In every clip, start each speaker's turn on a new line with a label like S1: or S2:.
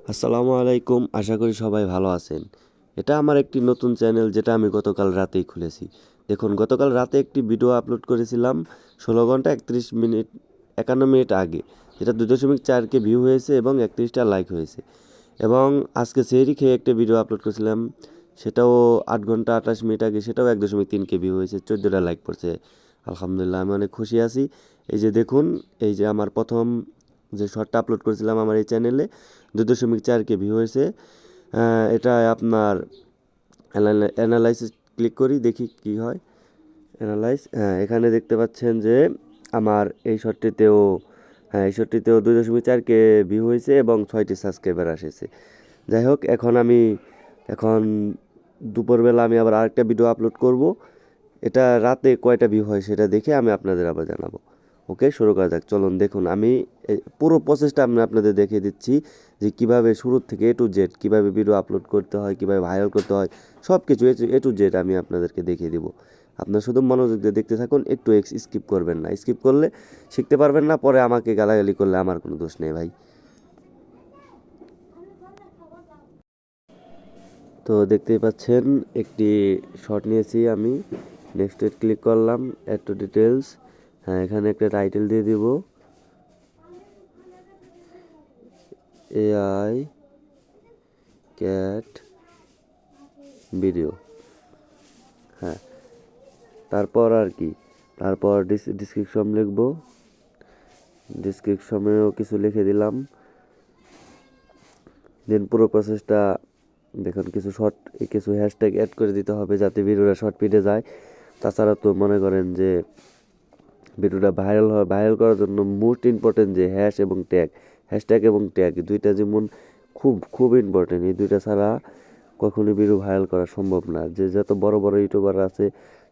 S1: আসসালামু আলাইকুম, আশা করি সবাই ভালো আছেন। এটা আমার একটি নতুন চ্যানেল যেটা আমি গতকাল রাতেই খুলেছি। দেখুন, গতকাল রাতে একটি ভিডিও আপলোড করেছিলাম ১৬ ঘন্টা ৩১ মিনিট ৫১ মিনিট আগে, যেটা ২.৪K ভিউ হয়েছে এবং ৩১টা লাইক হয়েছে। এবং আজকে সেহরি খেয়ে একটা ভিডিও আপলোড করেছিলাম, সেটাও ৮ ঘন্টা ২৮ মিনিট আগে, সেটাও ১.৩K ভিউ হয়েছে, ১৪টা লাইক পড়ছে। আলহামদুলিল্লাহ, আমি অনেক খুশি আছি। এই যে দেখুন, এই যে আমার প্রথম যে শর্টটা আপলোড করেছিলাম আমার এই চ্যানেলে, ২.৪K ভিউ হয়েছে। এটা আপনার অ্যানালাইসিস ক্লিক করি, দেখি কি হয়। অ্যানালাইজ, হ্যাঁ, এখানে দেখতে পাচ্ছেন যে আমার এই শর্টটিতেও, হ্যাঁ, এই শর্টটিতেও ২.৪K ভিউ হয়েছে এবং ৬টি সাবস্ক্রাইবার এসেছে। যাই হোক, এখন দুপুরবেলা আমি আবার আরেকটা ভিডিও আপলোড করব। এটা রাতে কয়টা ভিউ হয় সেটা দেখে আমি আপনাদের আবার জানাবো। ওকে, শুরু করা যাক। চলুন দেখুন, আমি পুরো প্রসেসটা আমি আপনাদের দেখিয়ে দিচ্ছি যে কীভাবে শুরু থেকে A to Z কীভাবে ভিডিও আপলোড করতে হয়, কীভাবে ভাইরাল করতে হয়, সব কিছু A to Z আমি আপনাদেরকে দেখিয়ে দিব। আপনারা শুধু মনোযোগ দিয়ে দেখতে থাকুন, একটু স্কিপ করবেন না। স্কিপ করলে শিখতে পারবেন না, পরে আমাকে গালাগালি করলে আমার কোনো দোষ নেই ভাই। তো দেখতেই পাচ্ছেন, একটি শর্ট নিয়েছি আমি। নেক্সটে ক্লিক করলাম, অ্যাড টু ডিটেলস। হ্যাঁ, এখানে একটা টাইটেল দিয়ে দিব, AI ক্যাট ভিডিও। হ্যাঁ, তারপর আর কি, তারপর ডিসক্রিপশন লিখবো, ডিসক্রিপশনেও কিছু লিখে দিলাম। দেন পুরো প্রসেসটা দেখুন, কিছু হ্যাশট্যাগ অ্যাড করে দিতে হবে যাতে ভিডিওটা শর্ট ফিডে যায়। তাছাড়া তো মনে করেন যে ভিডিওটা ভাইরাল হয়, ভাইরাল করার জন্য মোস্ট ইম্পর্টেন্ট যে হ্যাশট্যাগ এবং ট্যাগ, দুইটা যেমন খুব খুব ইম্পর্টেন্ট। এই দুইটা ছাড়া কখনোই ভিডিও ভাইরাল করা সম্ভব না। যে যত বড় বড় ইউটিউবার আছে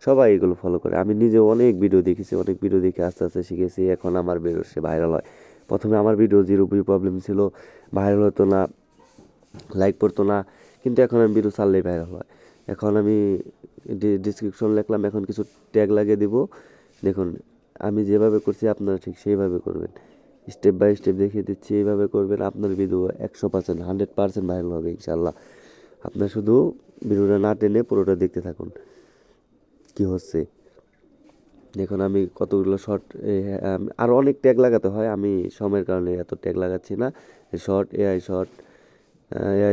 S1: সবাই এগুলো ফলো করে। আমি নিজে অনেক ভিডিও দেখেছি, অনেক ভিডিও দেখে আস্তে আস্তে শিখেছি। এখন আমার ভিডিও সে ভাইরাল হয়। প্রথমে আমার ভিডিও 0 ভিউ প্রবলেম ছিল, ভাইরাল হতো না, লাইক পড়তো না, কিন্তু এখন আমি ভিডিও ছাড়লেই ভাইরাল হয়। এখন আমি ডিসক্রিপশন লিখলাম, এখন কিছু ট্যাগ লাগিয়ে দিব। দেখুন, আমি যেভাবে করছি আপনারা ঠিক সেইভাবে করবেন। স্টেপ বাই স্টেপ দেখিয়ে দিচ্ছি, এইভাবে করবেন, আপনার ভিডিও 100% 100% ভাইরাল হবে ইনশাল্লাহ। আপনার শুধু ভিডিওটা না টেনে পুরোটা দেখতে থাকুন কি হচ্ছে। দেখুন, আমি কতগুলো শর্ট, আরও অনেক ট্যাগ লাগাতে হয়, আমি সময়ের কারণে এত ট্যাগ লাগাচ্ছি না। AI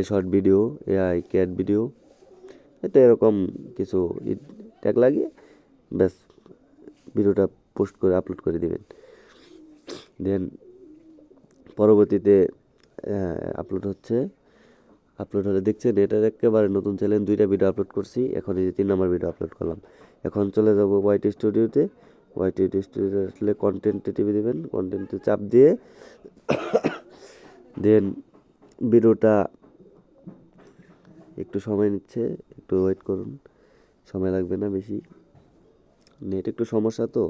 S1: short video, AI cat video, এটা এরকম কিছু ট্যাগ লাগিয়ে ব্যাস ভিডিওটা পোস্ট করে আপলোড করে দিবেন। দেন পরবর্তীতে আপলোড হলে দেখছেন এটার একেবারে নতুন চ্যানেল, 2টা ভিডিও আপলোড করছি। এখন এই যে 3 নম্বর ভিডিও আপলোড করলাম। এখন চলে যাব ওয়াইটি স্টুডিওতে। ওয়াইটি স্টুডিওতে আসলে কন্টেন্টে টিপে দেবেন, কন্টেন্টে চাপ দিয়ে দেন ভিডিওটা একটু সময় নিচ্ছে, একটু ওয়েট করুন, সময় লাগবে না বেশি, নেট একটু সমস্যা তো,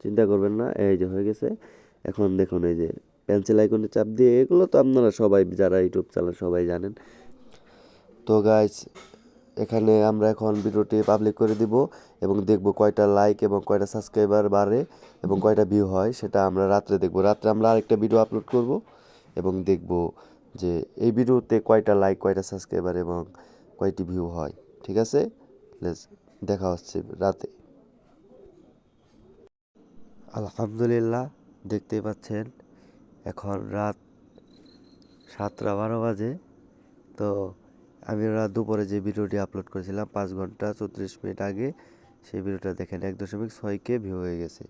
S1: চিন্তা করবেন না। এই যে হয়ে গেছে। এখন দেখুন, এই যে পেন্সিল আইকনে চাপ দিয়ে, এগুলো তো আপনারা সবাই যারা ইউটিউব চালান সবাই জানেন। তো গাইস, এখানে আমরা এখন ভিডিওটি পাবলিক করে দিব এবং দেখব কয়টা লাইক এবং কয়টা সাবস্ক্রাইবার বাড়ে এবং কয়টা ভিউ হয়, সেটা আমরা রাত্রে দেখব। রাত্রে আমরা আরেকটা ভিডিও আপলোড করব এবং দেখব যে এই ভিডিওতে কয়টা লাইক, কয়টা সাবস্ক্রাইবার এবং কয়টি ভিউ হয়। ঠিক আছে, দেখা হচ্ছে রাতে। আলহামদুলিল্লাহ, দেখতেই পাচ্ছেন এখন রাত 7টা 12 বাজে। তো আমি রাত দুপুরে যে ভিডিওটি আপলোড করেছিলাম 5 ঘন্টা 34 মিনিট আগে, সেই ভিডিওটা দেখেন 1.6K ভিউ হয়ে গেছে।